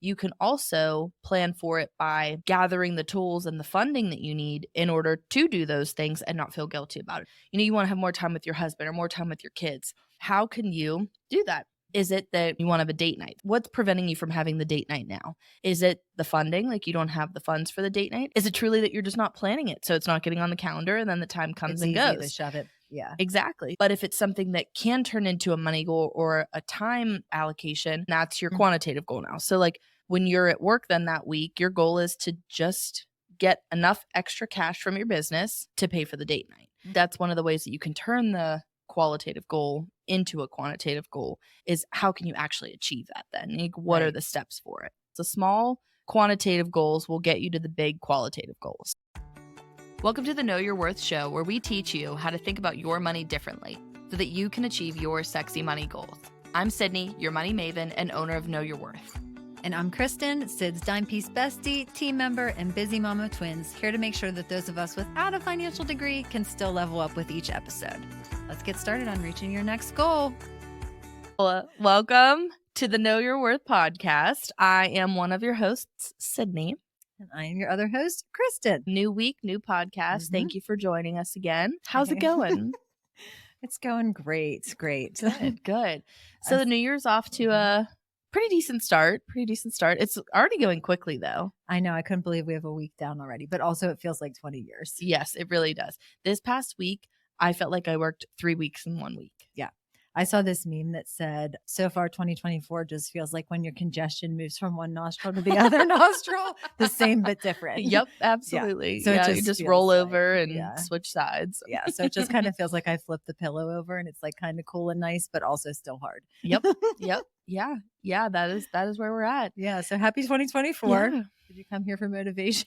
you can also plan for it by gathering the tools and the funding that you need in order to do those things and not feel guilty about it. You want to have more time with your husband or more time with your kids. How can you do that? Is it that you want to have a date night? What's preventing you from having the date night now? Is it the funding? Like you don't have the funds for the date night? Is it truly that you're just not planning it? So it's not getting on the calendar and then the time comes and goes. It's easy to shove it. Yeah. Exactly. But if it's something that can turn into a money goal or a time allocation, that's your quantitative goal now. So like when you're at work then that week, your goal is to just get enough extra cash from your business to pay for the date night. That's one of the ways that you can turn the qualitative goal into a quantitative goal is how can you actually achieve that then? Like, what are the steps for it? So small quantitative goals will get you to the big qualitative goals. Welcome to the Know Your Worth show, where we teach you how to think about your money differently so that you can achieve your sexy money goals. I'm Sydney, your money maven and owner of Know Your Worth. And I'm Kristen, Sid's dime piece bestie, team member, and busy mama of twins, here to make sure that those of us without a financial degree can still level up with each episode. Let's get started on reaching your next goal. Welcome to the Know Your Worth podcast. I am one of your hosts, Sydney. And I am your other host, Kristen. New week, new podcast. Thank you for joining us again. How's it going? It's going great. Great. Good. So the new year's off to a pretty decent start. It's already going quickly, though. I know. I couldn't believe we have a week down already, but also it feels like 20 years. Yes, it really does. This past week, I felt like I worked 3 weeks in 1 week. Yeah. I saw this meme that said, so far 2024 just feels like when your congestion moves from one nostril to the other nostril, the same but different. Yep, absolutely. Yeah. So you just roll over and switch sides. Yeah. So it just kind of feels like I flipped the pillow over and it's like kind of cool and nice, but also still hard. Yep. Yeah. That is where we're at. Yeah. So happy 2024. Yeah. Did you come here for motivation?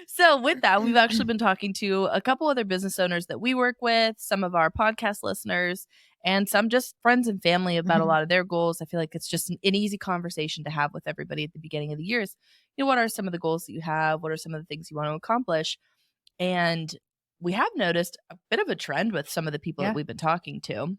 So with that, we've actually been talking to a couple other business owners that we work with, some of our podcast listeners, and some just friends and family about a lot of their goals. I feel like it's just an easy conversation to have with everybody at the beginning of the years. What are some of the goals that you have? What are some of the things you want to accomplish? And we have noticed a bit of a trend with some of the people that we've been talking to.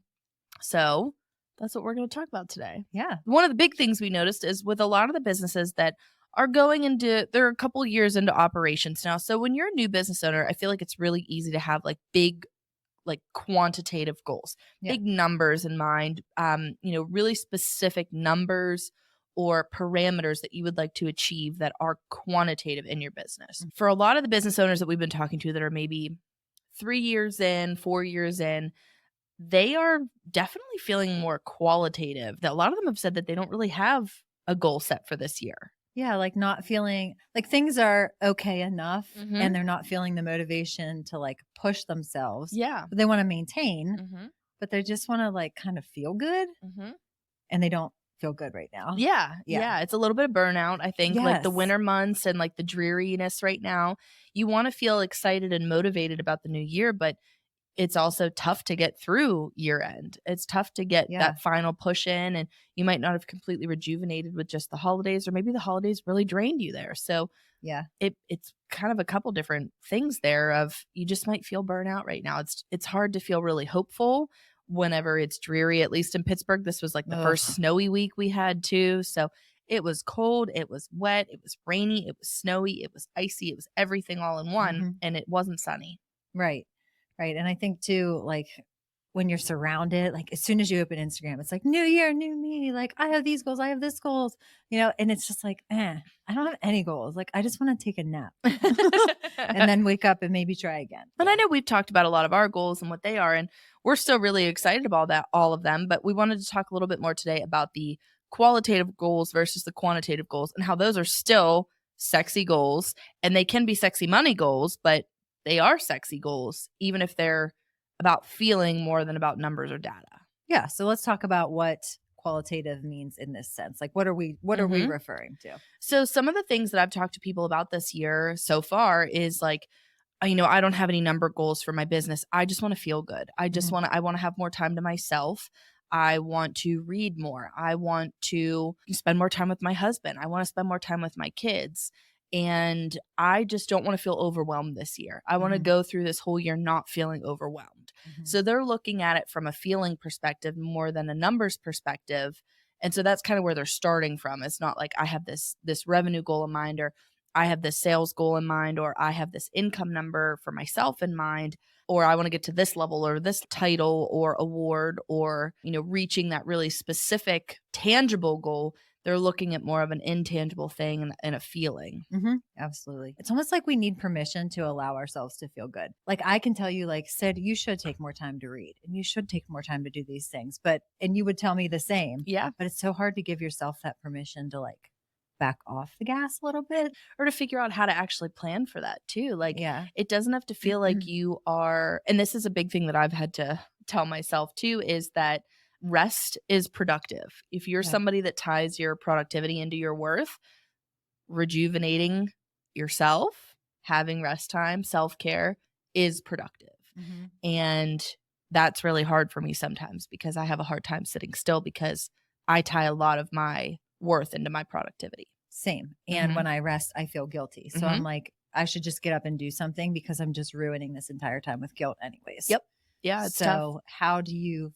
So that's what we're going to talk about today. Yeah. One of the big things we noticed is with a lot of the businesses that are going into, they're a couple years into operations now. So when you're a new business owner, I feel like it's really easy to have like big, like quantitative goals, big numbers in mind, really specific numbers or parameters that you would like to achieve that are quantitative in your business. For a lot of the business owners that we've been talking to that are maybe 3 years in, 4 years in, they are definitely feeling more qualitative. That a lot of them have said that they don't really have a goal set for this year. Yeah, like not feeling like things are okay enough and they're not feeling the motivation to like push themselves. Yeah. But they want to maintain, but they just want to like kind of feel good and they don't feel good right now. Yeah. It's a little bit of burnout, I think, like the winter months and like the dreariness right now. You want to feel excited and motivated about the new year, but it's also tough to get through year end. It's tough to get that final push in, and you might not have completely rejuvenated with just the holidays, or maybe the holidays really drained you there. So it's kind of a couple different things there of you just might feel burnout right now. It's hard to feel really hopeful whenever it's dreary. At least in Pittsburgh, this was like the first snowy week we had too. So it was cold, it was wet, it was rainy, it was snowy, it was icy, it was everything all in one, and it wasn't sunny. Right. And I think too, like when you're surrounded, like as soon as you open Instagram, it's like new year, new me. Like I have these goals, I have this goals, and it's just like, I don't have any goals. Like I just want to take a nap and then wake up and maybe try again. And I know we've talked about a lot of our goals and what they are, and we're still really excited about all of them. But we wanted to talk a little bit more today about the qualitative goals versus the quantitative goals and how those are still sexy goals, and they can be sexy money goals, but they are sexy goals, even if they're about feeling more than about numbers or data. Yeah. So let's talk about what qualitative means in this sense. Like what are we referring to? So some of the things that I've talked to people about this year so far is like, I don't have any number goals for my business. I just want to feel good. I just want to have more time to myself. I want to read more. I want to spend more time with my husband. I want to spend more time with my kids. And I just don't want to feel overwhelmed this year. I want to go through this whole year not feeling overwhelmed. So they're looking at it from a feeling perspective more than a numbers perspective. And so that's kind of where they're starting from. It's not like I have this revenue goal in mind, or I have this sales goal in mind, or I have this income number for myself in mind, or I want to get to this level or this title or award, or, reaching that really specific tangible goal. They're looking at more of an intangible thing and a feeling. Absolutely. It's almost like we need permission to allow ourselves to feel good. Like I can tell you, like, Sid, you should take more time to read and you should take more time to do these things. And you would tell me the same. Yeah. But it's so hard to give yourself that permission to like back off the gas a little bit, or to figure out how to actually plan for that too. Like, yeah, it doesn't have to feel like you are, and this is a big thing that I've had to tell myself too, is that rest is productive. If you're somebody that ties your productivity into your worth, rejuvenating yourself, having rest time, self-care is productive. And that's really hard for me sometimes, because I have a hard time sitting still, because I tie a lot of my worth into my productivity. Same. And when I rest, I feel guilty. So I'm like, I should just get up and do something, because I'm just ruining this entire time with guilt anyways. Yep. Yeah. It's tough. How do you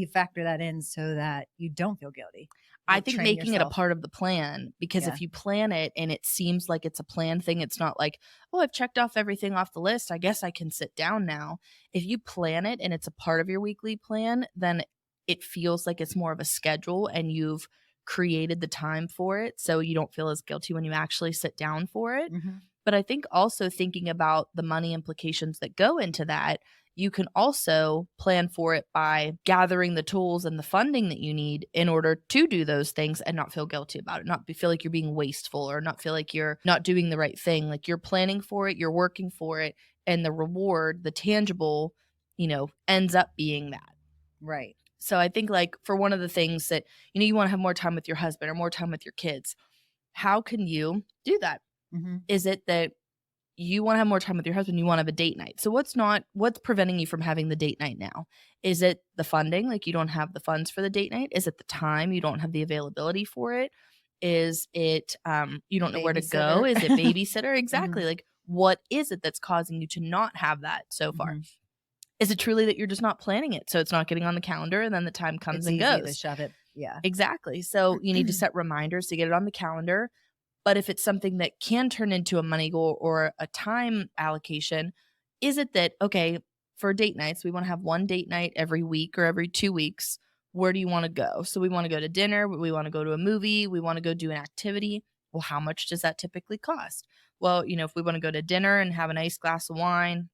factor that in so that you don't feel guilty? I think making it a part of the plan, because if you plan it and it seems like it's a planned thing, it's not like, oh, I've checked off everything off the list, I guess I can sit down now. If you plan it and it's a part of your weekly plan, then it feels like it's more of a schedule and you've created the time for it, so you don't feel as guilty when you actually sit down for it. But I think also thinking about the money implications that go into that, you can also plan for it by gathering the tools and the funding that you need in order to do those things and not feel guilty about it, not feel like you're being wasteful, or not feel like you're not doing the right thing. Like, you're planning for it, you're working for it, and the reward, the tangible, ends up being that. Right. So I think, like, for one of the things that, you want to have more time with your husband or more time with your kids, how can you do that? Is it that you want to have more time with your husband, you want to have a date night? So what's preventing you from having the date night now? Is it the funding? Like, you don't have the funds for the date night? Is it the time? You don't have the availability for it? Is it, you don't know where to go? Is it babysitter? Exactly. Like, what is it that's causing you to not have that so far? Is it truly that you're just not planning it, so it's not getting on the calendar, and then the time comes and goes? To shove it. Yeah. Exactly. So you need to set reminders to get it on the calendar. But if it's something that can turn into a money goal or a time allocation, is it that, okay, for date nights, we want to have one date night every week or every 2 weeks. Where do you want to go? So we want to go to dinner, we want to go to a movie, we want to go do an activity. Well, how much does that typically cost? Well, if we want to go to dinner and have a nice glass of wine,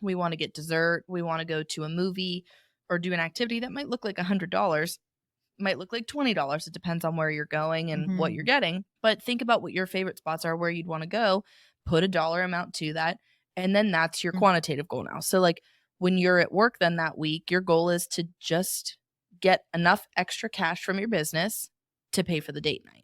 we want to get dessert, we want to go to a movie or do an activity that might look like $100, might look like $20. It depends on where you're going and what you're getting. But think about what your favorite spots are, where you'd want to go, put a dollar amount to that, and then that's your quantitative goal now. So, like, when you're at work then that week, your goal is to just get enough extra cash from your business to pay for the date night.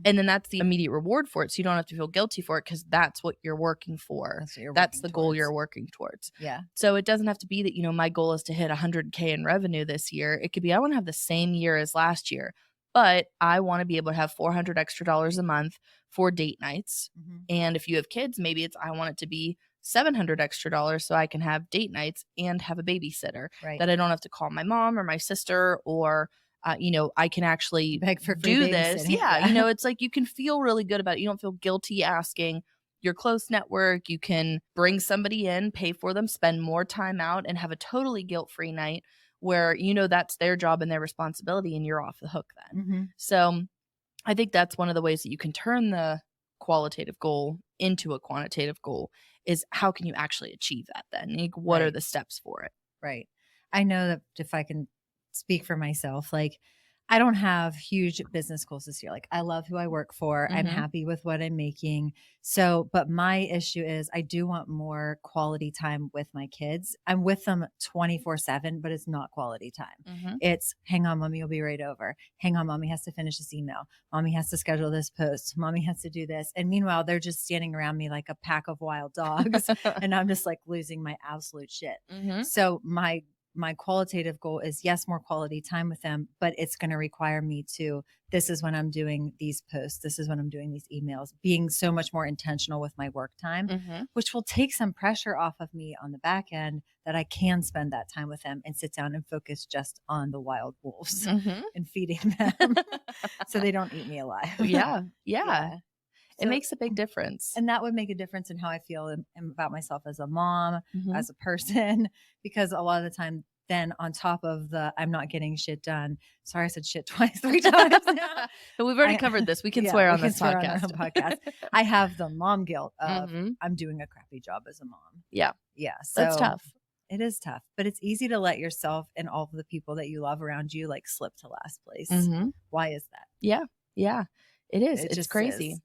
And then that's the immediate reward for it. So you don't have to feel guilty for it, because that's what you're working for. That's the goal you're working towards. Yeah. So it doesn't have to be that, my goal is to hit 100K in revenue this year. It could be, I want to have the same year as last year, but I want to be able to have $400 extra a month for date nights. And if you have kids, maybe it's, I want it to be $700 extra so I can have date nights and have a babysitter, that I don't have to call my mom or my sister, or I can actually beg for free do this. Yeah. It's like, you can feel really good about it. You don't feel guilty asking your close network. You can bring somebody in, pay for them, spend more time out, and have a totally guilt-free night where, that's their job and their responsibility, and you're off the hook then. So I think that's one of the ways that you can turn the qualitative goal into a quantitative goal, is how can you actually achieve that then? Like, what are the steps for it? Right. I know that if I can speak for myself, like, I don't have huge business goals this year. Like, I love who I work for. I'm happy with what I'm making. So, but my issue is I do want more quality time with my kids. I'm with them 24/7, but it's not quality time. It's, hang on, mommy will be right over. Hang on, mommy has to finish this email. Mommy has to schedule this post. Mommy has to do this. And meanwhile, they're just standing around me like a pack of wild dogs. And I'm just like losing my absolute shit. So my my qualitative goal is, yes, more quality time with them, but it's going to require me to, this is when I'm doing these posts, this is when I'm doing these emails, being so much more intentional with my work time, which will take some pressure off of me on the back end, that I can spend that time with them and sit down and focus just on the wild wolves and feeding them so they don't eat me alive. Yeah. It So, makes a big difference. and that would make a difference in how I feel about myself as a mom, as a person, because a lot of the time, then on top of the I'm not getting shit done. Sorry, I said shit twice, 3 times now. But we've already covered this. We can swear on this podcast. I have the mom guilt of I'm doing a crappy job as a mom. Yeah. So that's tough. It is tough, but it's easy to let yourself and all of the people that you love around you like slip to last place. Why is that? Yeah. It is. It's just crazy.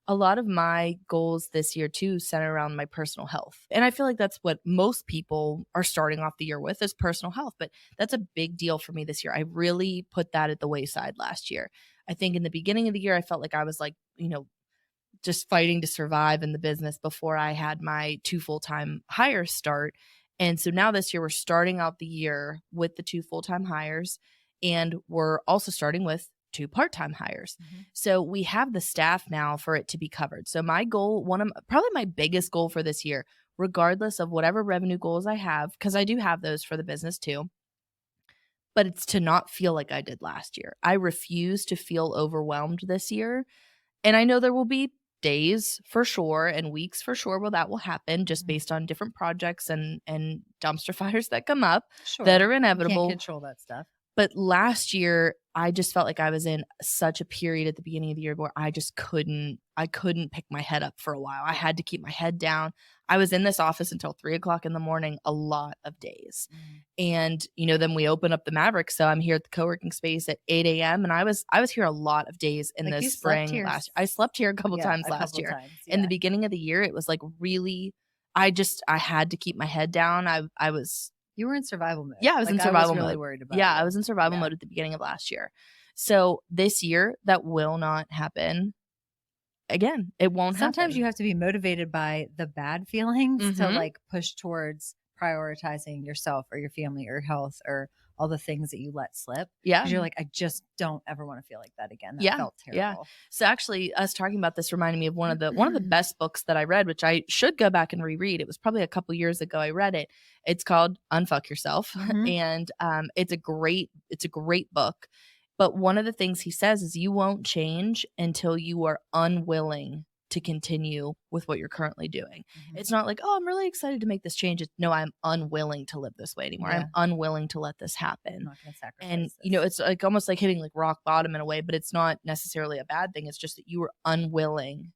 A lot of my goals this year too center around my personal health. And I feel like that's what most people are starting off the year with, is personal health. But that's a big deal for me this year. I really put that at the wayside last year. I think in the beginning of the year, I felt like I was like, just fighting to survive in the business before I had my 2 full-time hires start. And so now this year, we're starting out the year with the 2 full-time hires, and we're also starting with 2 part-time hires. So we have the staff now for it to be covered. So my goal, probably my biggest goal for this year, regardless of whatever revenue goals I have, because I do have those for the business too, but it's to not feel like I did last year. I refuse to feel overwhelmed this year. And I know there will be days for sure and weeks for sure where that will happen, just based on different projects and dumpster fires that come up that are inevitable. You can't control that stuff. But last year, I just felt like I was in such a period at the beginning of the year where I just couldn't pick my head up for a while. I had to keep my head down. I was in this office until 3:00 in the morning a lot of days. And, then we open up the Maverick. So I'm here at the co-working space at 8 a.m. And I was here a lot of days in the spring last year. I slept here a couple times last year. In the beginning of the year, it was like really, I had to keep my head down. You were in survival mode. Yeah, I was in survival mode. Really worried about Yeah, I was in survival mode at the beginning of last year. So this year, that will not happen. Again, it won't happen. Sometimes you have to be motivated by the bad feelings to like push towards prioritizing yourself or your family or your health or all the things that you let slip. Yeah. Because you're like, I just don't ever want to feel like that again. That felt terrible. Yeah. So actually, us talking about this reminded me of one of the best books that I read, which I should go back and reread. It was probably a couple years ago I read it. It's called Unfuck Yourself. And it's a great book. But one of the things he says is you won't change until you are unwilling to continue with what you're currently doing. It's not like, oh, I'm really excited to make this change. No, I'm unwilling to live this way anymore. I'm unwilling to let this happen. I'm not going to sacrifice and this. It's like almost like hitting like rock bottom in a way, but it's not necessarily a bad thing. It's just that you are unwilling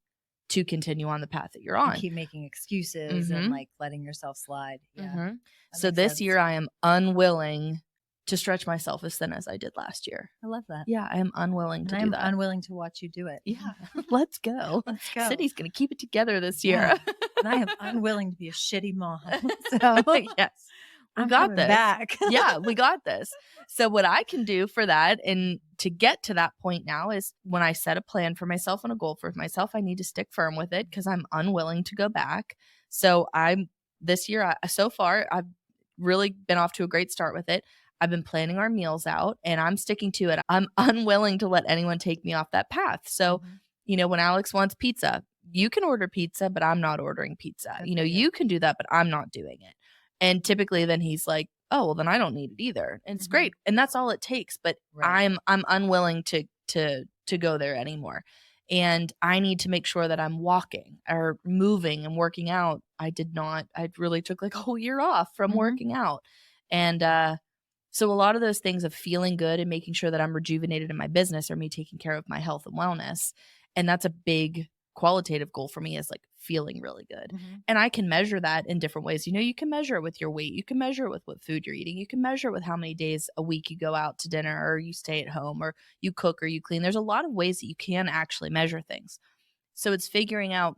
to continue on the path that you're on. You keep making excuses and like letting yourself slide. Yeah. So this year I am unwilling to stretch myself as thin as I did last year. I love that. Yeah, I am unwilling to do that. I'm unwilling to watch you do it. Yeah, let's go. Let's go. Sydney's going to keep it together this year. And I am unwilling to be a shitty mom. So yes, we got this. Back. Yeah, we got this. So what I can do for that and to get to that point now is when I set a plan for myself and a goal for myself, I need to stick firm with it because I'm unwilling to go back. So this year, so far, I've really been off to a great start with it. I've been planning our meals out and I'm sticking to it. I'm unwilling to let anyone take me off that path. So, when Alex wants pizza, you can order pizza, but I'm not ordering pizza. You can do that, but I'm not doing it. And typically then he's like, oh, well, then I don't need it either. And it's great. And that's all it takes. But I'm unwilling to go there anymore. And I need to make sure that I'm walking or moving and working out. I really took like a whole year off from working out. And, so a lot of those things of feeling good and making sure that I'm rejuvenated in my business are me taking care of my health and wellness. And that's a big qualitative goal for me, is like feeling really good. And I can measure that in different ways. You can measure it with your weight. You can measure it with what food you're eating. You can measure it with how many days a week you go out to dinner or you stay at home or you cook or you clean. There's a lot of ways that you can actually measure things. So it's figuring out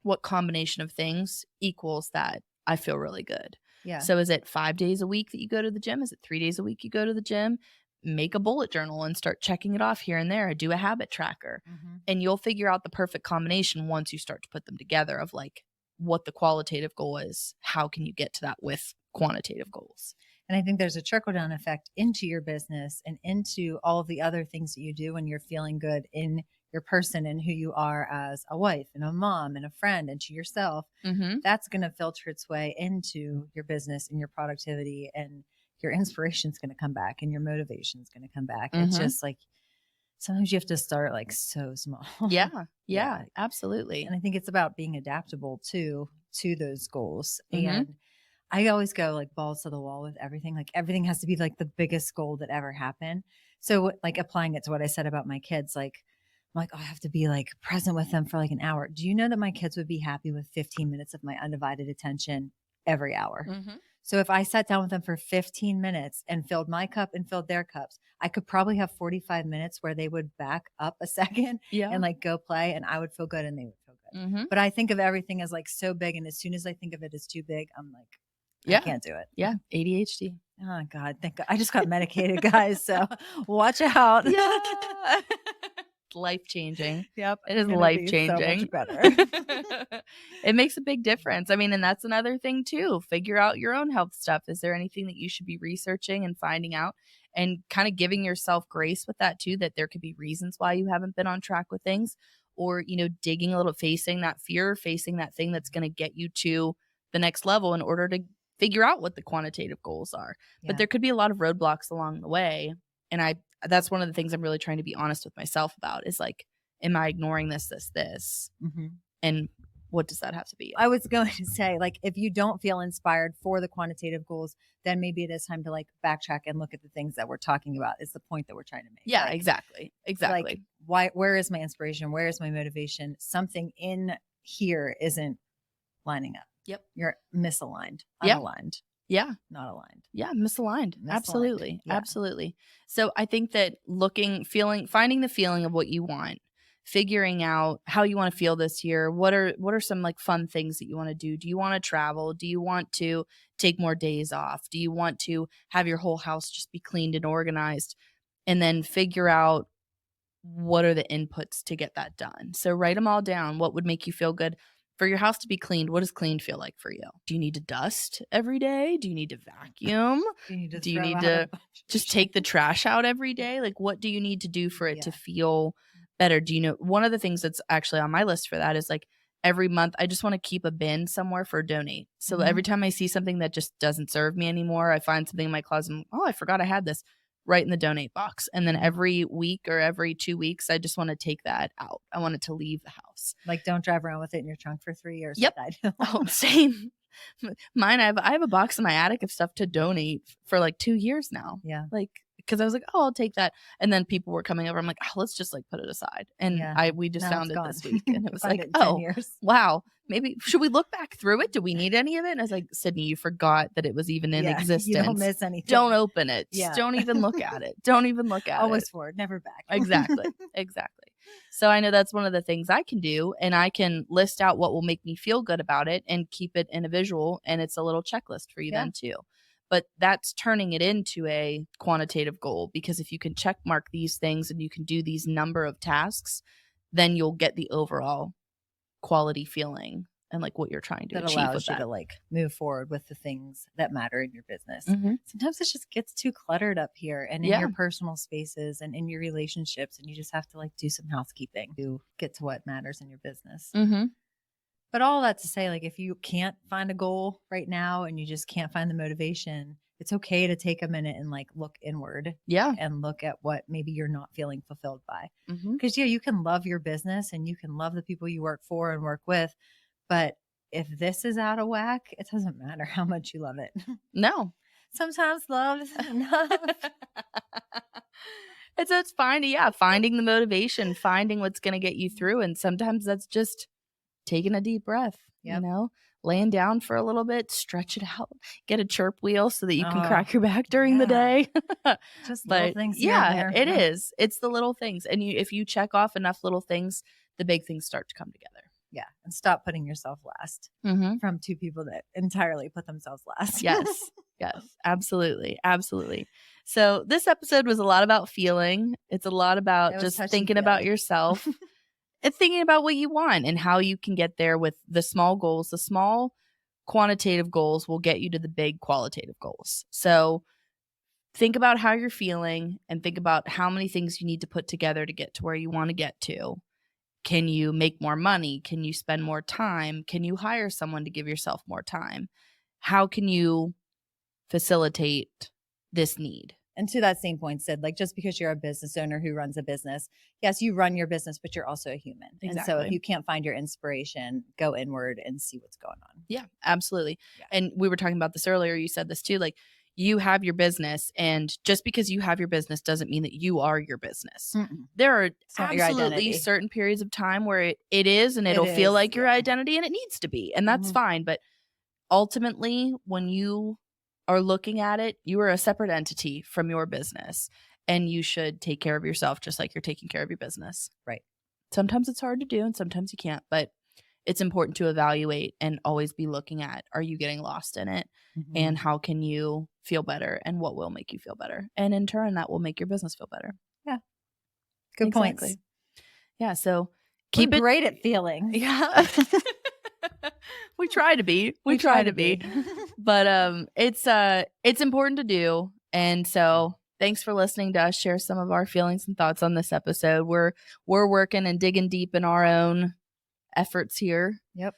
what combination of things equals that I feel really good. Yeah. So is it 5 days a week that you go to the gym? Is it 3 days a week you go to the gym? Make a bullet journal and start checking it off here and there. Do a habit tracker. And you'll figure out the perfect combination once you start to put them together of like what the qualitative goal is. How can you get to that with quantitative goals? And I think there's a trickle down effect into your business and into all of the other things that you do when you're feeling good in your person and who you are as a wife and a mom and a friend and to yourself. Mm-hmm. That's going to filter its way into your business and your productivity, and your inspiration is going to come back and your motivation is going to come back. Mm-hmm. It's just like sometimes you have to start like so small. Yeah, absolutely. And I think it's about being adaptable to those goals. Mm-hmm. And I always go like balls to the wall with everything. Like everything has to be like the biggest goal that ever happened. So like applying it to what I said about my kids, like I'm like, oh, I have to be like present with them for like an hour. Do you know that my kids would be happy with 15 minutes of my undivided attention every hour? Mm-hmm. So if I sat down with them for 15 minutes and filled my cup and filled their cups, I could probably have 45 minutes where they would back up a second and like go play, and I would feel good and they would feel good. Mm-hmm. But I think of everything as like so big. And as soon as I think of it as too big, I'm like, I can't do it. Yeah. ADHD. Oh God. Thank God. I just got medicated, guys. So watch out. Yeah. Life-changing. Yep. It is life-changing. So much better. It makes a big difference. I mean, and that's another thing too. Figure out your own health stuff. Is there anything that you should be researching and finding out, and kind of giving yourself grace with that too, that there could be reasons why you haven't been on track with things, or, digging a little, facing that fear, facing that thing that's going to get you to the next level in order to figure out what the quantitative goals are. Yeah. But there could be a lot of roadblocks along the way. And that's one of the things I'm really trying to be honest with myself about, is like, am I ignoring this? Mm-hmm. And what does that have to be? I was going to say, like, if you don't feel inspired for the quantitative goals, then maybe it is time to like backtrack and look at the things that we're talking about, is the point that we're trying to make. Yeah, like, exactly. Like, where is my inspiration? Where is my motivation? Something in here isn't lining up. Yep. You're misaligned, unaligned. Yeah. Not aligned. Yeah. Misaligned. Absolutely. Yeah. Absolutely. So I think that finding the feeling of what you want, figuring out how you want to feel this year. What are some like fun things that you want to do? Do you want to travel? Do you want to take more days off? Do you want to have your whole house just be cleaned and organized? And then figure out what are the inputs to get that done. So write them all down. What would make you feel good? For your house to be cleaned, what does cleaned feel like for you? Do you need to dust every day? Do you need to vacuum? Do you need to just take the trash out every day? Like, what do you need to do for it to feel better? Do you know, one of the things that's actually on my list for that is like, every month I just want to keep a bin somewhere for donate. So every time I see something that just doesn't serve me anymore, I find something in my closet, oh, I forgot I had this, right in the donate box. And then every week or every 2 weeks, I just want to take that out. I want it to leave the house. Like, don't drive around with it in your trunk for 3 years. Yep. Like I do. Oh, same. Mine, I have a box in my attic of stuff to donate for like 2 years now. Yeah. Like, because I was like, oh, I'll take that. And then people were coming over. I'm like, oh, let's just like put it aside. And we just found it this week. And it was like, oh, wow. Maybe should we look back through it? Do we need any of it? And I was like, Sydney, you forgot that it was even in existence. You don't miss anything. Don't open it. Just don't even look at it. Don't even look at it. Always forward, never back. Exactly. So I know that's one of the things I can do, and I can list out what will make me feel good about it and keep it in a visual, and it's a little checklist for you then too. But that's turning it into a quantitative goal, because if you can check mark these things and you can do these number of tasks, then you'll get the overall quality feeling and like what you're trying to achieve. That allows you to like move forward with the things that matter in your business. Sometimes it just gets too cluttered up here and in your personal spaces and in your relationships, and you just have to like do some housekeeping to get to what matters in your business. But all that to say, like, if you can't find a goal right now and you just can't find the motivation, it's okay to take a minute and like look inward. And look at what maybe you're not feeling fulfilled by. Because you can love your business and you can love the people you work for and work with. But if this is out of whack, it doesn't matter how much you love it. No. Sometimes love isn't enough. It's finding the motivation, finding what's going to get you through. And sometimes that's just taking a deep breath, laying down for a little bit, stretch it out, get a chirp wheel so that you can crack your back during the day. Just little things. It is. It's the little things. And if you check off enough little things, the big things start to come together. Yeah. And stop putting yourself last from two people that entirely put themselves last. Yes. Absolutely. So this episode was a lot about feeling. It's a lot about just thinking about yourself and thinking about what you want and how you can get there with the small goals, the small quantitative goals will get you to the big qualitative goals. So think about how you're feeling and think about how many things you need to put together to get to where you want to get to. Can you make more money? Can you spend more time? Can you hire someone to give yourself more time? How can you facilitate this need? And to that same point, Sid, like just because you're a business owner who runs a business, yes, you run your business, but you're also a human. Exactly. And so if you can't find your inspiration, go inward and see what's going on. Yeah, absolutely. Yeah. And we were talking about this earlier. You said this too, like you have your business, and just because you have your business doesn't mean that you are your business. There are absolutely certain periods of time where it is, and it'll feel like your identity, and it needs to be, and that's fine. But ultimately, when you are looking at it, you are a separate entity from your business, and you should take care of yourself just like you're taking care of your business. Right. Sometimes it's hard to do and sometimes you can't, but it's important to evaluate and always be looking at, are you getting lost in it? And how can you feel better, and what will make you feel better? And in turn, that will make your business feel better. Yeah. Good points. Yeah. So keep it great at feeling. Yeah. We try to be. We try to be. But it's important to do. And so thanks for listening to us share some of our feelings and thoughts on this episode. We're working and digging deep in our own efforts here. Yep.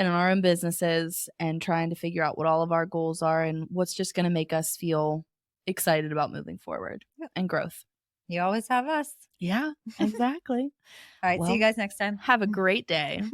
And in our own businesses, and trying to figure out what all of our goals are and what's just going to make us feel excited about moving forward and growth. You always have us. Yeah, exactly. All right. See you guys next time. Have a great day.